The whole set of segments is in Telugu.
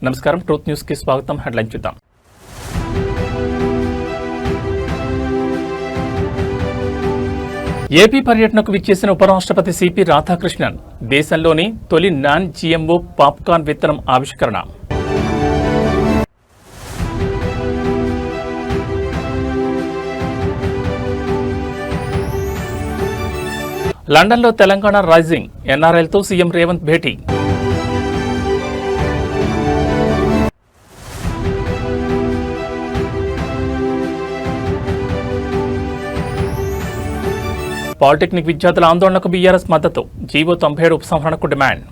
నమస్కారం, ట్రూత్ న్యూస్ కి స్వాగతం. హెడ్లైన్ చూద్దాం. ఏపీ పర్యటనకు విచ్చేసిన ఉపరాష్ట్రపతి సిపి రాధాకృష్ణన్ దేశంలోని తొలి నాన్ జిఎంఓ పాప్కార్న్ విత్తనం ఆవిష్కరణ. లండన్లో తెలంగాణ రైజింగ్, ఎన్ఆర్ఐలతో సీఎం రేవంత్ భేటీ. పాలిటెక్నిక్ విద్యార్థుల ఆందోళనకు బీఆర్ఎస్ మద్దతు, జీవో 97 ఉపసంహరణకు డిమాండ్.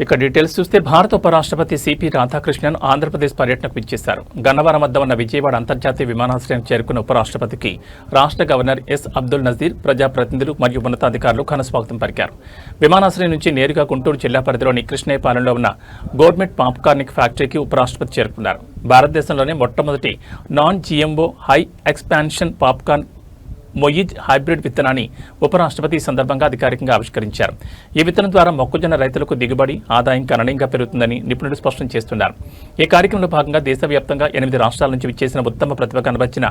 ఇక డీటెయిల్స్ చూస్తే భారత ఉపరాష్ట్రపతి సిపి రాధాకృష్ణన్ ఆంధ్రప్రదేశ్ పర్యటనకు విచ్చేశారు. గన్నవరం వద్ద ఉన్న విజయవాడ అంతర్జాతీయ విమానాశ్రయానికి చేరుకున్న ఉపరాష్ట్రపతికి రాష్ట్ర గవర్నర్ ఎస్ అబ్దుల్ నజీర్, ప్రజాప్రతినిధులు మరియు ఉన్నతాధికారులు ఘనస్వాగతం పలికారు. విమానాశ్రయం నుంచి నేరుగా గుంటూరు జిల్లా పరిధిలోని కృష్ణయ్యపాలెంలో ఉన్న గవర్నమెంట్ పాప్కార్నిక్ ఫ్యాక్టరీకి ఉపరాష్ట్రపతి చేరుకున్నారు. భారతదేశంలోనే మొట్టమొదటి non GMO high expansion popcorn Moiz hybrid విత్తనాన్ని ఉపరాష్ట్రపతి ఈ సందర్భంగా అధికారికంగా ఆవిష్కరించారు. ఈ విత్తనం ద్వారా మొక్కజొన్న రైతులకు దిగుబడి, ఆదాయం గణనీయంగా పెరుగుతుందని నిపుణులు స్పష్టం చేస్తున్నారు. ఈ కార్యక్రమంలో భాగంగా దేశవ్యాప్తంగా 8 రాష్ట్రాల నుంచి విచ్చేసిన ఉత్తమ ప్రతిభ కనబర్చిన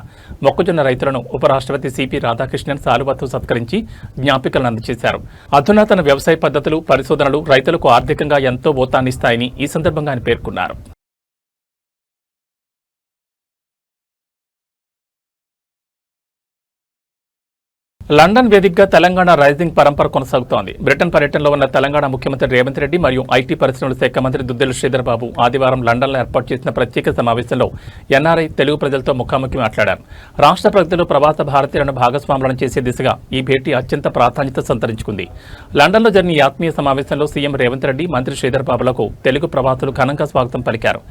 మొక్కజొన్న రైతులను ఉపరాష్ట్రపతి సిపి రాధాకృష్ణన్ సాలువాతో సత్కరించి జ్ఞాపికలను అందజేశారు. అధునాతన వ్యవసాయ పద్ధతులు, పరిశోధనలు రైతులకు ఆర్థికంగా ఎంతో ఊతాన్నిస్తాయని ఈ సందర్భంగా ఆయన పేర్కొన్నారు. లండన్ వేదికగా తెలంగాణ రైజింగ్ పరంపర కొనసాగుతోంది. బ్రిటన్ పర్యటనలో ఉన్న తెలంగాణ ముఖ్యమంత్రి రేవంత్ రెడ్డి మరియు ఐటీ పరిశ్రమల శాఖ మంత్రి దుద్దిళ్ల శ్రీధర్ బాబు ఆదివారం లండన్లో ఏర్పాటు చేసిన ప్రత్యేక సమావేశంలో ఎన్ఆర్ఐ తెలుగు ప్రజలతో ముఖాముఖి మాట్లాడారు. రాష్ట్ర ప్రగతిలో ప్రవాస భారతీయులను భాగస్వాములను చేసే దిశగా ఈ భేటీ అత్యంత ప్రాధాన్యత సంతరించుకుంది. లండన్లో జరిగిన ఈ ఆత్మీయ సమావేశంలో సీఎం రేవంత్ రెడ్డి, మంత్రి శ్రీధర్ బాబులకు తెలుగు ప్రవాసులు ఘనంగా స్వాగతం పలికారు.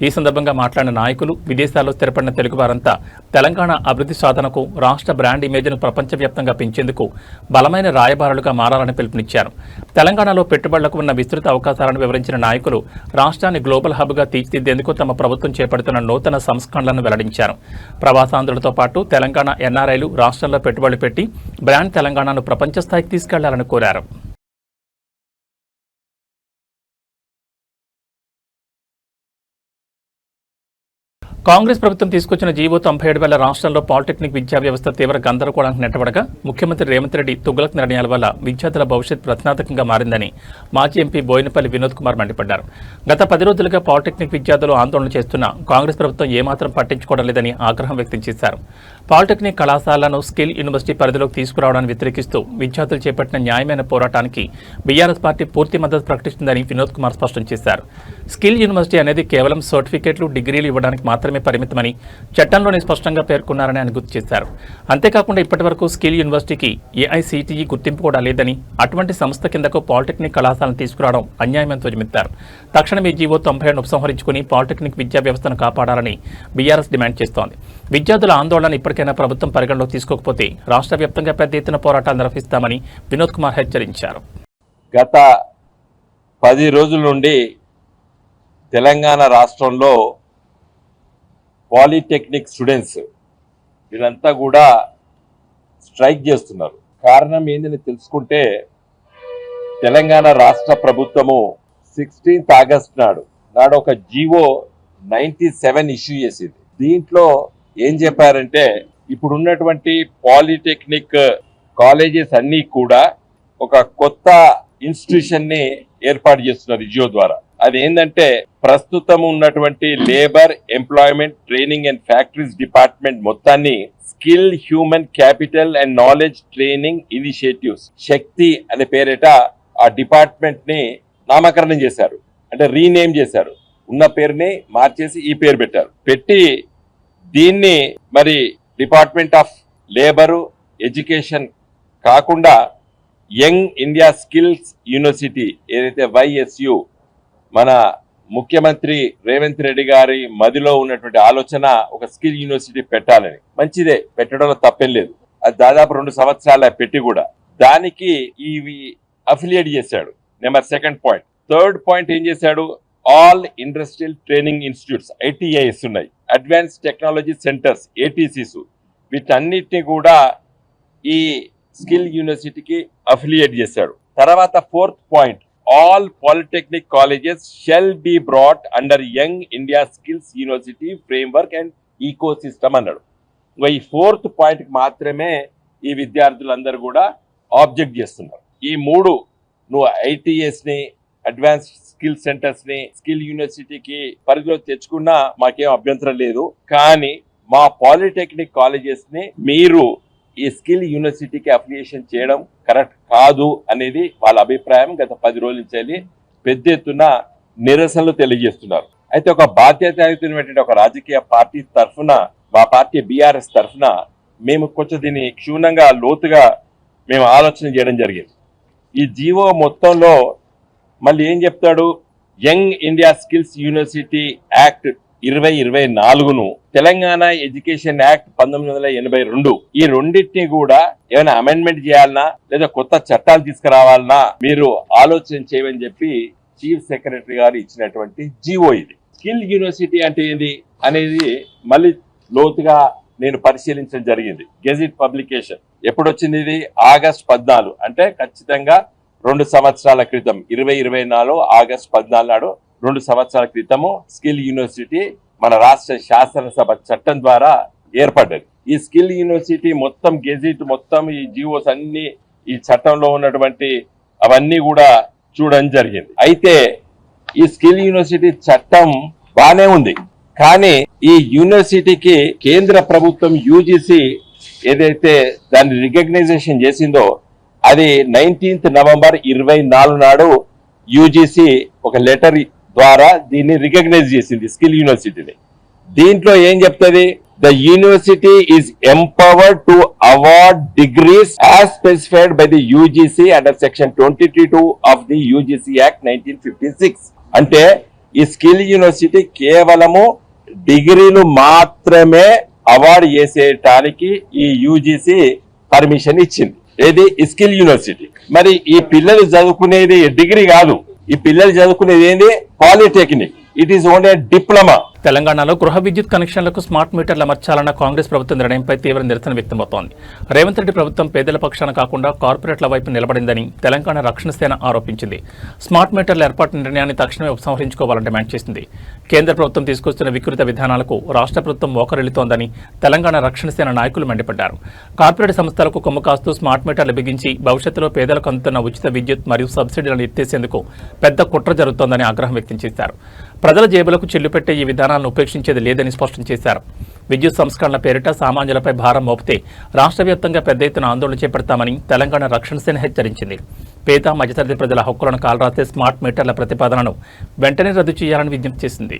ఈ సందర్భంగా మాట్లాడిన నాయకులు, విదేశాల్లో స్థిరపడిన తెలుగు వారంతా తెలంగాణ అభివృద్ధి సాధనకు, రాష్ట్ర బ్రాండ్ ఇమేజ్ను ప్రపంచవ్యాప్తంగా పెంచేందుకు బలమైన రాయబారులుగా మారాలని పిలుపునిచ్చారు. తెలంగాణలో పెట్టుబడులకు ఉన్న విస్తృత అవకాశాలను వివరించిన నాయకులు రాష్ట్రాన్ని గ్లోబల్ హబ్గా తీర్చిదిద్దేందుకు తమ ప్రభుత్వం చేపడుతున్న నూతన సంస్కరణలను వెల్లడించారు. ప్రవాసాంధ్రులతో పాటు తెలంగాణ ఎన్ఆర్ఐలు రాష్ట్రంలో పెట్టుబడులు పెట్టి బ్రాండ్ తెలంగాణను ప్రపంచ స్థాయికి తీసుకెళ్లాలని కోరారు. కాంగ్రెస్ ప్రభుత్వం తీసుకొచ్చిన జీవో 97 వల్ల రాష్ట్రంలో పాలిటెక్నిక్ విద్యా వ్యవస్థ తీవ్ర గందరగోళానికి నెట్టబడగా ముఖ్యమంత్రి రేవంత్ రెడ్డి తుగ్లక్ నిర్ణయాల వల్ల విద్యార్థుల భవిష్యత్ ప్రశ్నార్థకంగా మారిందని మాజీ ఎంపీ బోయినపల్లి వినోద్ కుమార్ మండిపడ్డారు. గత 10 రోజులుగా పాలిటెక్నిక్ విద్యార్థులు ఆందోళన చేస్తున్న కాంగ్రెస్ ప్రభుత్వం ఏమాత్రం పట్టించుకోవడం లేదని ఆగ్రహం వ్యక్తం చేశారు. పాలిటెక్నిక్ కళాశాలను స్కిల్ యూనివర్సిటీ పరిధిలోకి తీసుకురావడాన్ని వ్యతిరేకిస్తూ విద్యార్థులు చేపట్టిన న్యాయమైన పోరాటానికి బీఆర్ఎస్ పార్టీ పూర్తి మద్దతు ప్రకటిస్తుందని వినోద్ కుమార్ స్పష్టం చేశారు. స్కిల్ యూనివర్సిటీ అనేది కేవలం సర్టిఫికేట్లు, డిగ్రీలు ఇవ్వడానికి మాత్రమే పరిమితమని చట్టంలోనే స్పష్టంగా పేర్కొన్నారని ఆయన గుర్తు చేశారు. అంతేకాకుండా ఇప్పటివరకు స్కిల్ యూనివర్సిటీకి ఏఐసిటిఈ గుర్తింపు కూడా లేదని, అటువంటి సంస్థ కిందకు పాలిటెక్నిక్ కళాశాలను తీసుకురావడం అన్యాయమని ధ్వజమెత్తారు. తక్షణమే జీవో 97 ఉపసంహరించుకుని పాలిటెక్నిక్ విద్యా వ్యవస్థను కాపాడాలని బీఆర్ఎస్ డిమాండ్ చేస్తోంది. విద్యార్థుల ఆందోళన ఇప్పటికైనా ప్రభుత్వం పరిగణలోకి తీసుకోకపోతే రాష్ట్ర వ్యాప్తంగా పెద్ద ఎత్తున పోరాటాలు నిర్వహిస్తామని వినోద్ కుమార్ హెచ్చరించారు. గత 10 రోజుల నుండి తెలంగాణ రాష్ట్రంలో పాలిటెక్నిక్ స్టూడెంట్స్ వీళ్ళంతా కూడా స్ట్రైక్ చేస్తున్నారు. కారణం ఏందని తెలుసుకుంటే, తెలంగాణ రాష్ట్ర ప్రభుత్వము 16th ఆగస్ట్ నాడు ఒక జీవో 97 ఇష్యూ చేసింది. దీంట్లో ఏం చెప్పారంటే, ఇప్పుడున్నటువంటి పాలిటెక్నిక్ కాలేజెస్ అన్నీ కూడా ఒక కొత్త ఇన్స్టిట్యూషన్ ని ఏర్పాటు చేస్తున్నారు ఈ జియో ద్వారా. అది ఏంటంటే, ప్రస్తుతం ఉన్నటువంటి labour, employment, training and factories department మొత్తాన్ని skill, human capital and knowledge training initiatives శక్తి అనే పేరిట ఆ డిపార్ట్మెంట్ ని నామకరణం చేశారు. అంటే రీనేమ్ చేశారు. ఉన్న పేరుని మార్చేసి ఈ పేరు పెట్టి దీన్ని మరి డిపార్ట్మెంట్ ఆఫ్ లేబరు, ఎడ్యుకేషన్ కాకుండా యంగ్ ఇండియా స్కిల్స్ యూనివర్సిటీ ఏదైతే YSU మన ముఖ్యమంత్రి రేవంత్ రెడ్డి గారి మదిలో ఉన్నటువంటి ఆలోచన ఒక స్కిల్ యూనివర్సిటీ పెట్టాలని. మంచిదే, పెట్టడంలో తప్పేం లేదు. అది దాదాపు 2 సంవత్సరాల పెట్టి కూడా దానికి ఇవి అఫిలియేట్ చేశాడు. Number 2nd point. 3rd point ఏం చేశాడు, all industrial training institutes ITIs ఉన్నాయి, అడ్వాన్స్ టెక్నాలజీ సెంటర్స్ ATCs, వీటన్నిటిని కూడా ఈ స్కిల్ యూనివర్సిటీకి అఫిలియేట్ చేశాడు. తర్వాత 4th point, all polytechnic colleges shall be brought under Young India Skills University framework and ecosystem అన్నాడు. ఇంకా ఈ 4th పాయింట్కి మాత్రమే ఈ విద్యార్థులందరూ కూడా ఆబ్జెక్ట్ చేస్తున్నారు. ఈ 3 నువ్వు ఐటీఎస్ని, అడ్వాన్స్ స్కిల్ సెంటర్స్ని స్కిల్ యూనివర్సిటీకి పరిధిలో తెచ్చుకున్నా మాకేం అభ్యంతరం లేదు. కానీ మా పాలిటెక్నిక్ కాలేజెస్ని మీరు ఈ స్కిల్ యూనివర్సిటీకి అఫిలియేషన్ చేయడం కరెక్ట్ కాదు అనేది వాళ్ళ అభిప్రాయం. గత 10 రోజుల నుంచి పెద్ద ఎత్తున నిరసనలు తెలియజేస్తున్నారు. అయితే ఒక బాధ్యతాయుతమైనటువంటి ఒక రాజకీయ పార్టీ తరఫున, మా పార్టీ బీఆర్ఎస్ తరఫున మేము కొంచెం దీన్ని క్షుణ్ణంగా లోతుగా మేము ఆలోచన చేయడం జరిగింది. ఈ జీవో మొత్తంలో మళ్ళీ ఏం చెప్తాడు, young India skills university act 2024ను, తెలంగాణ ఎడ్యుకేషన్ యాక్ట్ 1982, ఈ రెండింటినీ కూడా ఏమైనా అమెండ్మెంట్ చేయాలన్నా లేదా కొత్త చట్టాలు తీసుకురావాలన్నా మీరు ఆలోచన చేయమని చెప్పి చీఫ్ సెక్రటరీ గారు ఇచ్చినటువంటి జీవో ఇది. స్కిల్ యూనివర్సిటీ అంటే ఏంది అనేది మళ్ళీ లోతుగా నేను పరిశీలించడం జరిగింది. గెజిట్ పబ్లికేషన్ ఎప్పుడు వచ్చింది? ఇది ఆగస్ట్ 14, అంటే ఖచ్చితంగా 2 సంవత్సరాల క్రితం, 2024 ఆగస్ట్ 14 నాడు 2 సంవత్సరాల క్రితము స్కిల్ యూనివర్సిటీ మన రాష్ట్ర శాసనసభ చట్టం ద్వారా ఏర్పడ్డది. ఈ స్కిల్ యూనివర్సిటీ మొత్తం గెజిట్ మొత్తం ఈ జీవోస్ అన్ని ఈ చట్టంలో ఉన్నటువంటి అవన్నీ కూడా చూడడం జరిగింది. అయితే ఈ స్కిల్ యూనివర్సిటీ చట్టం బానే ఉంది, కానీ ఈ యూనివర్సిటీకి కేంద్ర ప్రభుత్వం యూజీసీ ఏదైతే దాన్ని రికగ్నైజేషన్ చేసిందో అది 19th నవంబర్ 24 నాడు యూజీసీ ఒక లెటర్ ద్వారా దీన్ని రికగ్నైజ్ చేసింది స్కిల్ యూనివర్సిటీని. దీంట్లో ఏం చెప్తుంది? The university is empowered to award degrees as specified by the UGC under section 22 of the UGC act 1956. అంటే ఈ స్కిల్ యూనివర్సిటీ కేవలము డిగ్రీలు మాత్రమే అవార్డు చేసేటానికి ఈ యూజీసీ పర్మిషన్ ఇచ్చింది. ఏది? ఈ స్కిల్ యూనివర్సిటీ. మరి ఈ పిల్లలు చదువుకునేది డిగ్రీ కాదు, ఈ పిల్లలు చదువుకునేది ఏంది? Polytechnic. It is only diploma. తెలంగాణలో గృహ విద్యుత్ కనెక్షన్లకు స్మార్ట్ మీటర్లు అమర్చాలన్న కాంగ్రెస్ ప్రభుత్వం నిర్ణయంపై తీవ్ర నిరసన వ్యక్తమవుతోంది. రేవంత్ రెడ్డి ప్రభుత్వం పేదల పక్షాన కాకుండా కార్పొరేట్ల వైపు నిలబడిందని తెలంగాణ రక్షణ సేన ఆరోపించింది. స్మార్ట్ మీటర్ల ఏర్పాటు నిర్ణయాన్ని తక్షణమే ఉపసంహరించుకోవాలని డిమాండ్ చేసింది. కేంద్ర ప్రభుత్వం తీసుకొస్తున్న వికృత విధానాలకు రాష్ట్ర ప్రభుత్వం మోకరిల్లుతోందని తెలంగాణ రక్షణ సేన నాయకులు మండిపడ్డారు. కార్పొరేట్ సంస్థలకు కొమ్ము కాస్తూ స్మార్ట్ మీటర్లు బిగించి భవిష్యత్తులో పేదలకు అందుతున్న ఉచిత విద్యుత్ మరియు సబ్సిడీలను ఎత్తేసేందుకు పెద్ద కుట్ర జరుగుతోందని ఆగ్రహం వ్యక్తం చేశారు. ప్రజల జేబులకు చిల్లుపెట్టే ఈ విధానాలను ఉపేక్షించేది లేదని స్పష్టం చేశారు. విద్యుత్ సంస్కరణల పేరిట సామాన్యులపై భారం మోపితే రాష్ట్ర వ్యాప్తంగా పెద్ద ఎత్తున ఆందోళన చేపడతామని తెలంగాణ రక్షణ సేన హెచ్చరించింది. పేద మధ్యతరగతి ప్రజల హక్కులను కాలరాసే స్మార్ట్ మీటర్ల ప్రతిపాదనను వెంటనే రద్దు చేయాలని విజ్ఞప్తి చేసింది.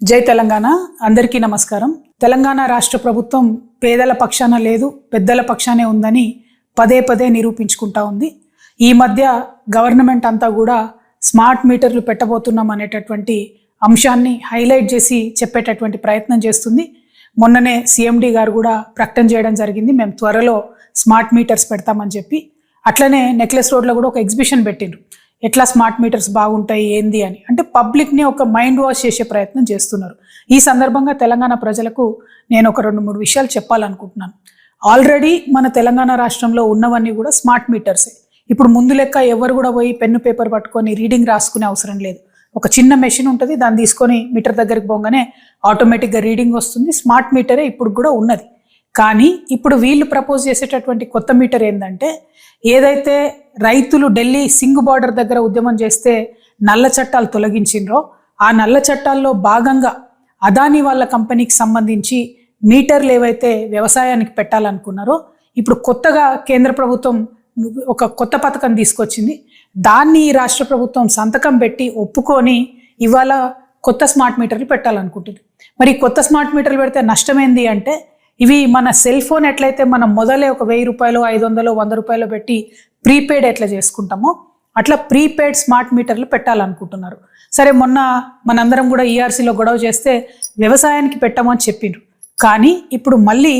జై తెలంగాణ. అందరికీ నమస్కారం. తెలంగాణ రాష్ట్ర ప్రభుత్వం పేదల పక్షాన లేదు, పెద్దల పక్షానే ఉందని పదే పదే నిరూపించుకుంటా ఉంది. ఈ మధ్య గవర్నమెంట్ అంతా కూడా స్మార్ట్ మీటర్లు పెట్టబోతున్నాం అనేటటువంటి అంశాన్ని హైలైట్ చేసి చెప్పేటటువంటి ప్రయత్నం చేస్తుంది. మొన్ననే సిఎండి గారు కూడా ప్రకటన చేయడం జరిగింది, మేము త్వరలో స్మార్ట్ మీటర్స్ పెడతామని చెప్పి. అట్లనే నెక్లెస్ రోడ్లో కూడా ఒక ఎగ్జిబిషన్ పెట్టిండ్రు, ఎట్లా స్మార్ట్ మీటర్స్ బాగుంటాయి ఏంది అని. అంటే పబ్లిక్ని ఒక మైండ్ వాష్ చేసే ప్రయత్నం చేస్తున్నారు. ఈ సందర్భంగా తెలంగాణ ప్రజలకు నేను ఒక 2-3 విషయాలు చెప్పాలనుకుంటున్నాను. ఆల్రెడీ మన తెలంగాణ రాష్ట్రంలో ఉన్నవన్నీ కూడా స్మార్ట్ మీటర్సే. ఇప్పుడు ముందు లెక్క ఎవరు కూడా పోయి పెన్ను పేపర్ పట్టుకొని రీడింగ్ రాసుకునే అవసరం లేదు. ఒక చిన్న మెషిన్ ఉంటుంది, దాన్ని తీసుకొని మీటర్ దగ్గరికి పోగానే ఆటోమేటిక్గా రీడింగ్ వస్తుంది. స్మార్ట్ మీటరే ఇప్పుడు కూడా ఉన్నది. కానీ ఇప్పుడు వీళ్ళు ప్రపోజ్ చేసేటటువంటి కొత్త మీటర్ ఏంటంటే, ఏదైతే రైతులు ఢిల్లీ సింగ్ బార్డర్ దగ్గర ఉద్యమం చేస్తే నల్ల చట్టాలు తొలగించిండ్రో, ఆ నల్ల చట్టాల్లో భాగంగా అదానీ వాళ్ళ కంపెనీకి సంబంధించి మీటర్లు ఏవైతే వ్యవసాయానికి పెట్టాలనుకున్నారో, ఇప్పుడు కొత్తగా కేంద్ర ప్రభుత్వం ఒక కొత్త పథకం తీసుకొచ్చింది. దాన్ని రాష్ట్ర ప్రభుత్వం సంతకం పెట్టి ఒప్పుకొని ఇవాళ కొత్త స్మార్ట్ మీటర్లు పెట్టాలనుకుంటుంది. మరి కొత్త స్మార్ట్ మీటర్లు పెడితే నష్టమేంది అంటే, ఇవి మన సెల్ ఫోన్ ఎట్లయితే మనం మొదలే ఒక 1000 రూపాయలు, 500, 100 రూపాయలు పెట్టి ప్రీపెయిడ్ ఎట్లా చేసుకుంటామో అట్లా ప్రీపెయిడ్ స్మార్ట్ మీటర్లు పెట్టాలనుకుంటున్నారు. సరే, మొన్న మనందరం కూడా ఈఆర్సీలో గొడవ చేస్తే వ్యవసాయానికి పెట్టమని చెప్పిండ్రు. కానీ ఇప్పుడు మళ్ళీ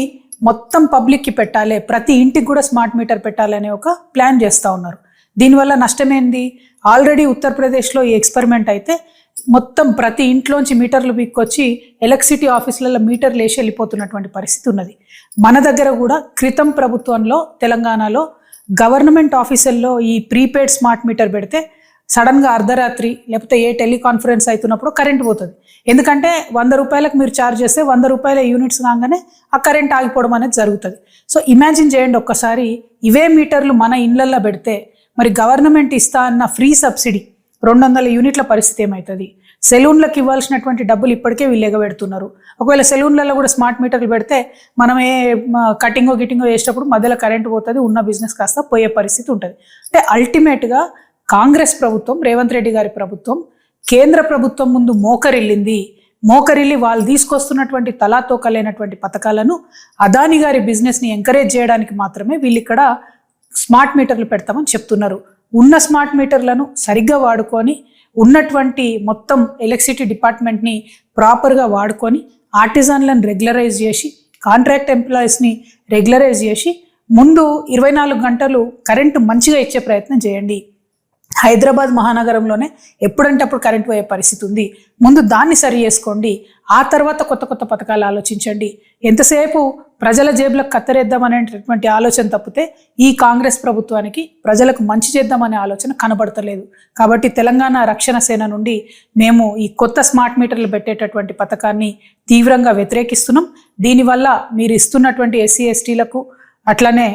మొత్తం పబ్లిక్కి పెట్టాలి, ప్రతి ఇంటికి కూడా స్మార్ట్ మీటర్ పెట్టాలి అనే ఒక ప్లాన్ చేస్తూ ఉన్నారు. దీనివల్ల నష్టమేంది? ఆల్రెడీ ఉత్తరప్రదేశ్లో ఈ ఎక్స్పెరిమెంట్ అయితే మొత్తం ప్రతి ఇంట్లోంచి మీటర్లు బిక్కొచ్చి ఎలక్ట్రిసిటీ ఆఫీసులలో మీటర్లు వేసి వెళ్ళిపోతున్నటువంటి పరిస్థితి ఉన్నది. మన దగ్గర కూడా క్రితం ప్రభుత్వంలో తెలంగాణలో గవర్నమెంట్ ఆఫీసుల్లో ఈ ప్రీపెయిడ్ స్మార్ట్ మీటర్ పెడితే సడన్గా అర్ధరాత్రి లేకపోతే ఏ టెలికాన్ఫరెన్స్ అవుతున్నప్పుడు కరెంట్ పోతుంది. ఎందుకంటే 100 రూపాయలకు మీరు ఛార్జ్ చేస్తే 100 రూపాయల యూనిట్స్ కాగానే ఆ కరెంట్ ఆగిపోవడం అనేది జరుగుతుంది. సో ఇమాజిన్ చేయండి ఒక్కసారి, ఇవే మీటర్లు మన ఇళ్లల్లో పెడితే మరి గవర్నమెంట్ ఇస్తా అన్న ఫ్రీ సబ్సిడీ 200 యూనిట్ల పరిస్థితి ఏమవుతుంది? సెలూన్లకు ఇవ్వాల్సినటువంటి డబ్బులు ఇప్పటికే వీళ్ళు ఎగబెడుతున్నారు. ఒకవేళ సెలూన్లలో కూడా స్మార్ట్ మీటర్లు పెడితే మనం ఏ కటింగో గిటింగో వేసేటప్పుడు మధ్యలో కరెంట్ పోతుంది, ఉన్న బిజినెస్ కాస్త పోయే పరిస్థితి ఉంటుంది. అంటే అల్టిమేట్గా కాంగ్రెస్ ప్రభుత్వం, రేవంత్ రెడ్డి గారి ప్రభుత్వం కేంద్ర ప్రభుత్వం ముందు మోకరిల్లి వాళ్ళు తీసుకొస్తున్నటువంటి తలాతోకలైనటువంటి పథకాలను అదాని గారి బిజినెస్ని ఎంకరేజ్ చేయడానికి మాత్రమే వీళ్ళు ఇక్కడ స్మార్ట్ మీటర్లు పెడతామని చెప్తున్నారు. ఉన్న స్మార్ట్ మీటర్లను సరిగ్గా వాడుకొని ఉన్నటువంటి మొత్తం ఎలక్ట్రిసిటీ డిపార్ట్మెంట్ని ప్రాపర్గా వాడుకొని ఆర్టిజన్లను రెగ్యులరైజ్ చేసి కాంట్రాక్ట్ ఎంప్లాయీస్ని రెగ్యులరైజ్ చేసి ముందు 24 గంటలు కరెంటు మంచిగా ఇచ్చే ప్రయత్నం చేయండి. హైదరాబాద్ మహానగరంలోనే ఎప్పుడంటే అప్పుడు కరెంట్ పోయే పరిస్థితి ఉంది. ముందు దాన్ని సరి చేసుకోండి, ఆ తర్వాత కొత్త కొత్త పథకాలు ఆలోచించండి. ఎంతసేపు ప్రజల జేబులకు కత్తరేద్దామనేటటువంటి ఆలోచన తప్పితే ఈ కాంగ్రెస్ ప్రభుత్వానికి ప్రజలకు మంచి చేద్దామనే ఆలోచన కనబడతలేదు. కాబట్టి తెలంగాణ రక్షణ సేన నుండి మేము ఈ కొత్త స్మార్ట్ మీటర్లు పెట్టేటటువంటి పథకాన్ని తీవ్రంగా వ్యతిరేకిస్తున్నాం. దీనివల్ల మీరు ఇస్తున్నటువంటి ఎస్సీ ఎస్టీలకు అట్లనే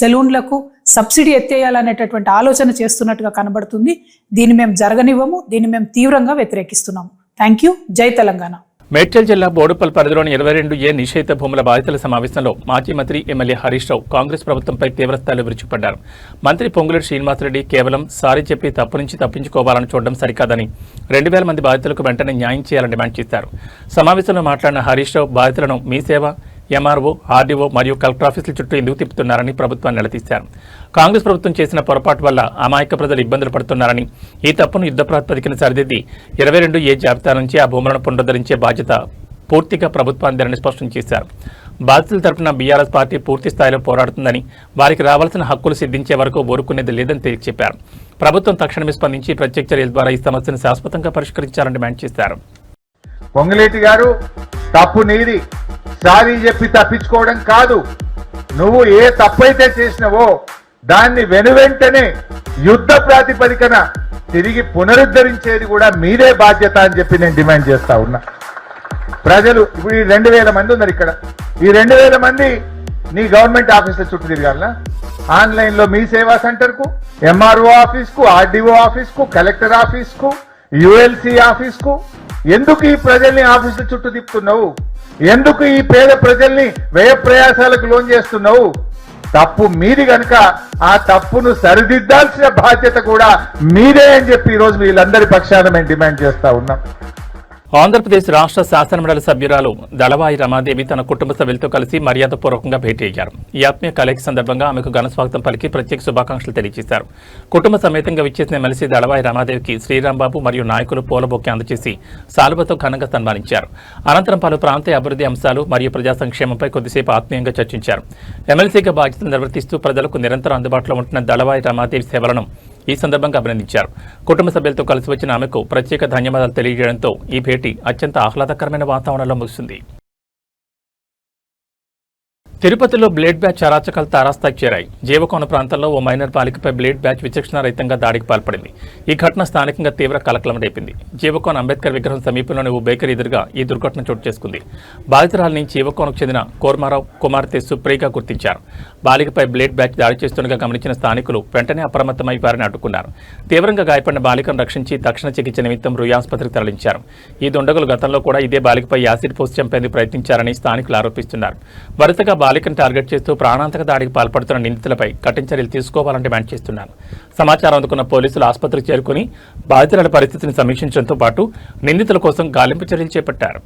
సెలూన్లకు సబ్సిడీ ఎత్తేయాలనేటటువంటి ఆలోచన చేస్తున్నట్టుగా కనబడుతుంది. దీన్ని మేము జరగనివ్వము, దీన్ని మేము తీవ్రంగా వ్యతిరేకిస్తున్నాము. Thank you. జై తెలంగాణ. మేడ్చల్ జిల్లా బోడుపల్ పరిధిలోని 22A నిషేధ భూముల బాధితుల సమావేశంలో మాజీ మంత్రి ఎమ్మెల్యే హరీష్ రావు కాంగ్రెస్ ప్రభుత్వంపై తీవ్రస్థాయిలో విరుచుకుపడ్డారు. మంత్రి పొంగులేటి శ్రీనివాసరెడ్డి కేవలం సారీ చెప్పి తప్పు నుంచి తప్పించుకోవాలని చూడడం సరికాదని 2000 మంది బాధితులకు వెంటనే న్యాయం చేయాలని డిమాండ్ చేశారు. సమావేశంలో మాట్లాడిన హరీష్ రావు బాధితులను మీ సేవ, ఎంఆర్ఓ, ఆర్డీఓ మరియు కలెక్టర్ ఆఫీసుల చుట్టూ ఎందుకు తిప్పుతున్నారని ప్రభుత్వాన్ని నిలదీశారు. కాంగ్రెస్ ప్రభుత్వం చేసిన పొరపాటు వల్ల అమాయక ప్రజలు ఇబ్బందులు పడుతున్నారని, ఈ తప్పును యుద్ధ ప్రాతిపదికన సరిదిద్ది 22A జాబితా నుంచి ఆ భూములను పునరుద్ధరించే బాధ్యత పూర్తిగా ప్రభుత్వాన్ని స్పష్టం చేశారు. బాధితుల తరపున బీఆర్ఎస్ పార్టీ పూర్తి స్థాయిలో పోరాడుతుందని, వారికి రావాల్సిన హక్కులు సిద్ధించే వరకు ఊరుకునేది లేదని తేల్చి చెప్పారు. ప్రభుత్వం తక్షణమే స్పందించి ప్రత్యేక చర్యల ద్వారా ఈ సమస్యను శాశ్వతంగా పరిష్కరించాలని డిమాండ్ చేశారు. పొంగులేటి గారు, తప్పు నీది, సారీ చెప్పి తప్పించుకోవడం కాదు. నువ్వు ఏ తప్పైతే చేసినవో దాన్ని వెనువెంటనే యుద్ధ ప్రాతిపదికన తిరిగి పునరుద్ధరించేది కూడా మీదే బాధ్యత అని చెప్పి నేను డిమాండ్ చేస్తా ఉన్నా. ప్రజలు ఇప్పుడు ఈ 2000 మంది ఉన్నారు ఇక్కడ. ఈ 2000 మంది నీ గవర్నమెంట్ ఆఫీసుల చుట్టూ తిరగాలనా? ఆన్లైన్ లో మీ సేవా సెంటర్ కు, ఎంఆర్ఓ ఆఫీస్ కు, ఆర్డీఓ ఆఫీస్ కు, కలెక్టర్ ఆఫీస్ కు, యుఎల్సి ఆఫీస్ కు ఎందుకు ఈ ప్రజల్ని ఆఫీసుల చుట్టూ తిప్పుతున్నావు? ఎందుకు ఈ పేద ప్రజల్ని వ్యయ ప్రయాసాలకు లోన్ చేస్తున్నావు? తప్పు మీది కనుక ఆ తప్పును సరిదిద్దాల్సిన బాధ్యత కూడా మీదే అని చెప్పి ఈరోజు వీళ్ళందరి పక్షాన మేము డిమాండ్ చేస్తా ఉన్నాం. ఆంధ్రప్రదేశ్ రాష్ట్ర శాసనమండలి సభ్యురాలు దళవాయి రమాదేవి తన కుటుంబ సభ్యులతో కలిసి మర్యాదపూర్వకంగా భేటీ అయ్యారు. ఈ ఆత్మీయ కలయిక సందర్భంగా ఆమెకు ఘన స్వాగతం పలికి ప్రత్యేక శుభాకాంక్షలు తెలియజేశారు. కుటుంబ సమేతంగా విచ్చేసిన ఎమ్మెల్సీ దళవాయి రమాదేవికి శ్రీరాంబాబు మరియు నాయకులు పూలబొకే అందజేసి సాలువతో ఘనంగా సన్మానించారు. అనంతరం పలు ప్రాంతీయ అభివృద్ధి అంశాలు మరియు ప్రజా సంక్షేమంపై కొద్దిసేపు ఆత్మీయంగా చర్చించారు. ఎమ్మెల్సీగా బాధ్యతలు నిర్వర్తిస్తూ ప్రజలకు నిరంతరం అందుబాటులో ఉంటున్న దళవాయి రమాదేవి సేవలను ఈ సందర్భంగా అభినందించారు. కుటుంబ సభ్యులతో కలిసి వచ్చిన ఆమెకు ప్రత్యేక ధన్యవాదాలు తెలియజేయడంతో ఈ భేటీ అత్యంత ఆహ్లాదకరమైన వాతావరణంలో ముగిసింది. తిరుపతిలో బ్లేడ్ బ్యాచ్ అరాచకాలు తారాస్థాయికి చేరాయి. జీవకోన ప్రాంతంలో ఓ మైనర్ బాలికపై బ్లేడ్ బ్యాచ్ విచక్షణారహితంగా దాడికి పాల్పడింది. ఈ ఘటన స్థానికంగా తీవ్ర కలకలం రేపింది. జీవకోన అంబేద్కర్ విగ్రహం సమీపంలోని ఓ బేకరీ ఎదురుగా ఈ దుర్ఘటన చోటు చేసుకుంది. బాధితురాలిని జీవకోనకు చెందిన కోర్మారావు కుమార్తె సుప్రియగా గుర్తించారు. బాలికపై బ్లేడ్ బ్యాచ్ దాడి చేస్తుండగా గమనించిన స్థానికులు వెంటనే అప్రమత్తమై వారిని అడ్డుకున్నారు. తీవ్రంగా గాయపడిన బాలికను రక్షించి తక్షణ చికిత్స నిమిత్తం రుయా ఆసుపత్రికి తరలించారు. ఈ దుండగులు గతంలో కూడా ఇదే బాలికపై యాసిడ్ పోసి చంపేందుకు ప్రయత్నించారని స్థానికులు ఆరోపిస్తున్నారు. వరుసగా బాలికను టార్గెట్ చేస్తూ ప్రాణాంతక దాడికి పాల్పడుతున్న నిందితులపై కఠిన చర్యలు తీసుకోవాలని డిమాండ్ చేస్తున్నారు. సమాచారం అందుకున్న పోలీసులు ఆసుపత్రికి చేరుకుని బాధితుల పరిస్థితిని సమీక్షించడంతో పాటు నిందితుల కోసం గాలింపు చర్యలు చేపట్టారు.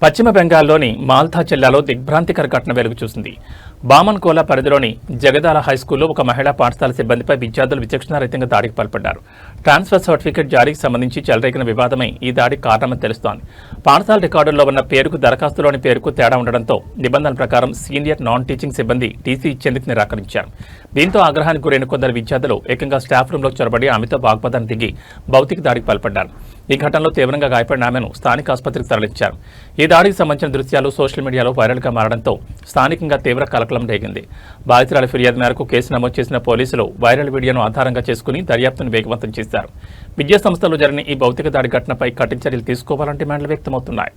పశ్చిమ బెంగాల్లోని మాల్దా జిల్లాలో దిగ్భ్రాంతికర ఘటన వెలుగు చూసింది. బామన్కోలా పరిధిలోని జగదాల హైస్కూల్లో ఒక మహిళా పాఠశాల సిబ్బందిపై విద్యార్థులు విచక్షణారహితంగా దాడికి పాల్పడ్డారు. ట్రాన్స్ఫర్ సర్టిఫికెట్ జారీకి సంబంధించి చెలరేగిన వివాదమై ఈ దాడికి కారణమని తెలుస్తోంది. పాఠశాల రికార్డుల్లో ఉన్న పేరుకు దరఖాస్తులోని పేరుకు తేడా ఉండడంతో నిబంధనల ప్రకారం సీనియర్ నాన్ టీచింగ్ సిబ్బంది టీసీ ఇచ్చేందుకు నిరాకరించారు. దీంతో ఆగ్రహానికి గురైన కొందరు విద్యార్థులు ఏకంగా స్టాఫ్ రూంలోకి చొరబడి ఆమెతో వాగ్వాదాన్ని దిగి భౌతిక దాడికి పాల్పడ్డారు. ఈ ఘటనలో తీవ్రంగా గాయపడిన ఆమెను స్థానిక ఆసుపత్రికి తరలించారు. ఈ దాడికి సంబంధించిన దృశ్యాలు సోషల్ మీడియాలో వైరల్గా మారడంతో స్థానికంగా తీవ్ర కలకలం రేగింది. బాధితురాలి ఫిర్యాదు మేరకు కేసు నమోదు చేసిన పోలీసులు వైరల్ వీడియోను ఆధారంగా చేసుకుని దర్యాప్తును వేగవంతం చేశారు. విద్యా సంస్థలో జరిగిన ఈ భౌతిక దాడి ఘటనపై కఠిన చర్యలు తీసుకోవాలని డిమాండ్లు వ్యక్తమవుతున్నాయి.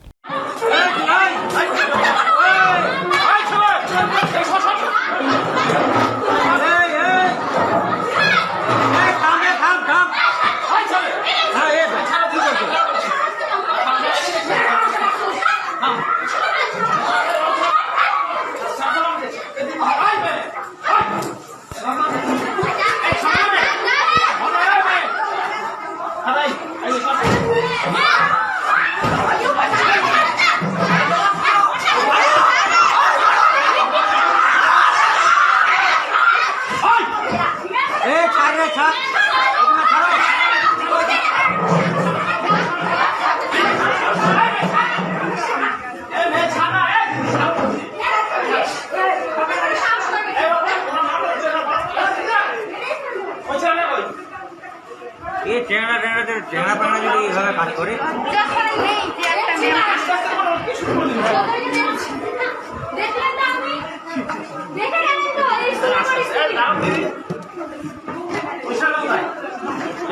ये चेहरा पहना जो এইভাবে কাজ করে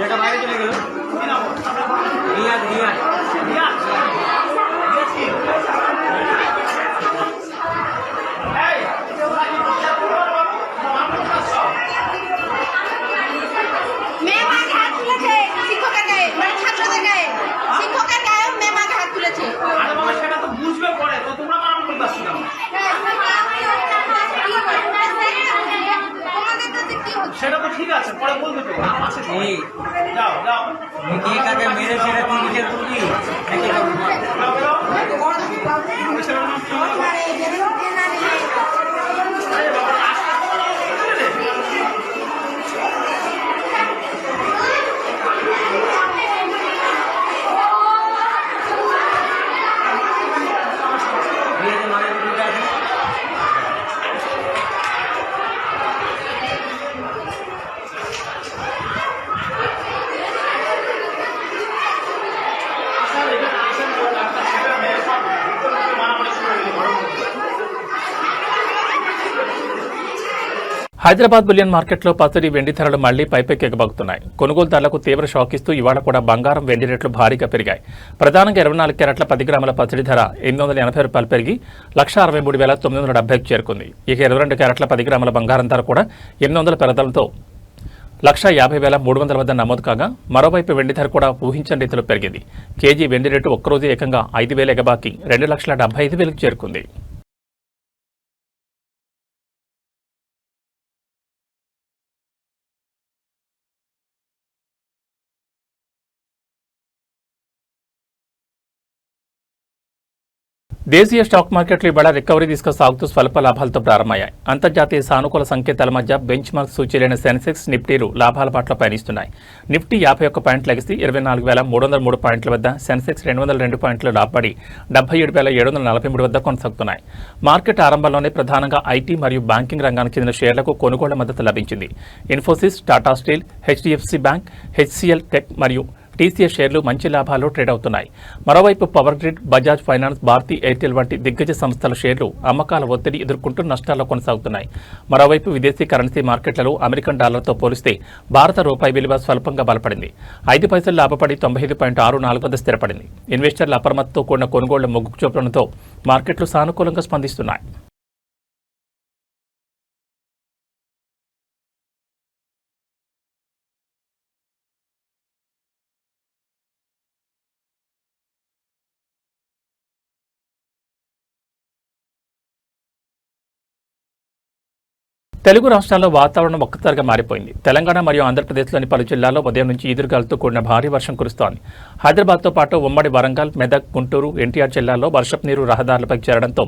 এটা বাইরে চলে গেল রিয়া সেটা তো ঠিক আছে, পরে বলবে তো আছে। যাও যাও ये करके मेरे से तीन नीचे तुमकी హైదరాబాద్ బులియన్ మార్కెట్లో పసిడి వెండి ధరలు మళ్లీ పైపైకి ఎగబాకుతున్నాయి. కొనుగోలుదారులకు తీవ్ర షాక్ ఇస్తూ ఇవాళ కూడా బంగారం వెండి రేట్లు భారీగా పెరిగాయి. ప్రధానంగా 24 క్యారెట్ల 10 గ్రాముల పసిడి ధర ₹880 పెరిగి 1,63,970కు చేరుకుంది. ఇక 22 క్యారెట్ల 10 గ్రాముల బంగారం ధర కూడా 800 పెరగడంతో 1,50,300 వద్ద నమోదు కాగా, మరోవైపు వెండి ధర కూడా ఊహించని రీతిలో పెరిగింది. కేజీ వెండి రేటు ఒక్కరోజు ఏకంగా 5,000 ఎగబాకి 2,75,000కు చేరుకుంది. దేశీయ స్టాక్ మార్కెట్లు ఇవాళ రికవరీ తీసుకుసాగుతూ స్వల్ప లాభాలతో ప్రారంభమయ్యాయి. అంతర్జాతీయ సానుకూల సంకేతాల మధ్య బెంచ్ మార్క్ సూచీలైన సెన్సెక్స్, నిఫ్టీలు లాభాల బాటలో పయనిస్తున్నాయి. నిఫ్టీ 51 పాయింట్లు లెగిసి 24,303 పాయింట్ల వద్ద, సెన్సెక్స్ 202 పాయింట్లు లాభపడి 77,743 వద్ద కొనసాగుతున్నాయి. మార్కెట్ ఆరంభంలోనే ప్రధానంగా ఐటీ మరియు బ్యాంకింగ్ రంగానికి చెందిన షేర్లకు కొనుగోళ్ల మద్దతు లభించింది. Infosys, Tata steel, HDFC bank, HCL tech మరియు టీసీఎస్ షేర్లు మంచి లాభాలు ట్రేడ్ అవుతున్నాయి. మరోవైపు power grid, Bajaj finance, Bharti Airtel వంటి దిగ్గజ సంస్థల షేర్లు అమ్మకాల ఒత్తిడి ఎదుర్కొంటూ నష్టాల్లో కొనసాగుతున్నాయి. మరోవైపు విదేశీ కరెన్సీ మార్కెట్లలో అమెరికన్ డాలర్తో పోలిస్తే భారత రూపాయి విలువ స్వల్పంగా బలపడింది. 5 పైసలు లాభపడి 95.64 వద్ద స్థిరపడింది. ఇన్వెస్టర్ల అప్రమత్తతో కూడిన కొనుగోళ్ల మొగ్గు చూపడంతో మార్కెట్లు సానుకూలంగా స్పందిస్తున్నాయి. తెలుగు రాష్ట్రాల్లో వాతావరణం ఒక్కసారిగా మారిపోయింది. తెలంగాణ మరియు ఆంధ్రప్రదేశ్లోని పలు జిల్లాల్లో ఉదయం నుంచి ఈదురుగాలులతో కూడిన భారీ వర్షం కురుస్తోంది. హైదరాబాద్తో పాటు ఉమ్మడి వరంగల్, మెదక్, గుంటూరు, ఎన్టీఆర్ జిల్లాల్లో వర్షపు నీరు రహదారులపై చేరడంతో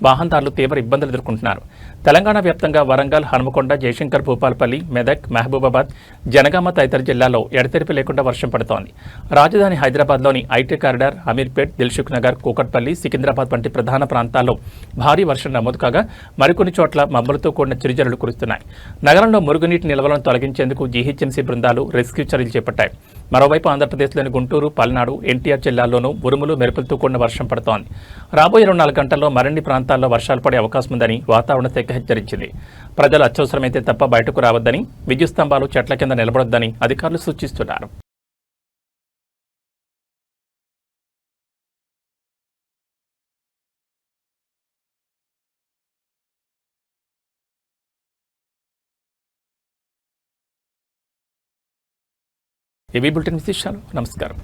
వాహనదారులు తీవ్ర ఇబ్బందులు ఎదుర్కొంటున్నారు. తెలంగాణ వ్యాప్తంగా వరంగల్, హనుమకొండ, జయశంకర్, భూపాలపల్లి, మెదక్, మహబూబాబాద్, జనగామ తదితర జిల్లాల్లో ఎడతెరిపి లేకుండా వర్షం పడుతోంది. రాజధాని హైదరాబాద్లోని ఐటీ కారిడార్, అమీర్పేట్, దిల్సుఖ్ నగర్, కూకట్పల్లి, సికింద్రాబాద్ వంటి ప్రధాన ప్రాంతాల్లో భారీ వర్షం నమోదు కాగా మరికొన్ని చోట్ల మబ్బులతో కూడిన చిరుజల్లులు కురుస్తున్నాయి. నగరంలో మురుగునీటి నిల్వలను తొలగించేందుకు జీహెచ్ఎంసీ బృందాలు రెస్క్యూ చర్యలు చేపట్టాయి. మరోవైపు ఆంధ్రప్రదేశ్లోని గుంటూరు, పల్నాడు, ఎన్టీఆర్ జిల్లాల్లోనూ ఉరుములు, మెరుపులతో కూడిన వర్షం పడుతోంది. రాబోయే 24 గంటల్లో మరిన్ని ప్రాంతాల్లో వర్షాలు పడే అవకాశం ఉందని వాతావరణ శాఖ హెచ్చరించింది. ప్రజలు అత్యవసరమైతే తప్ప బయటకు రావద్దని, విద్యుత్ స్తంభాలు, చెట్ల కింద నిలబడొద్దని అధికారులు సూచిస్తున్నారు. ఏవీ బులెటిన్ విశేషాలు. నమస్కారం.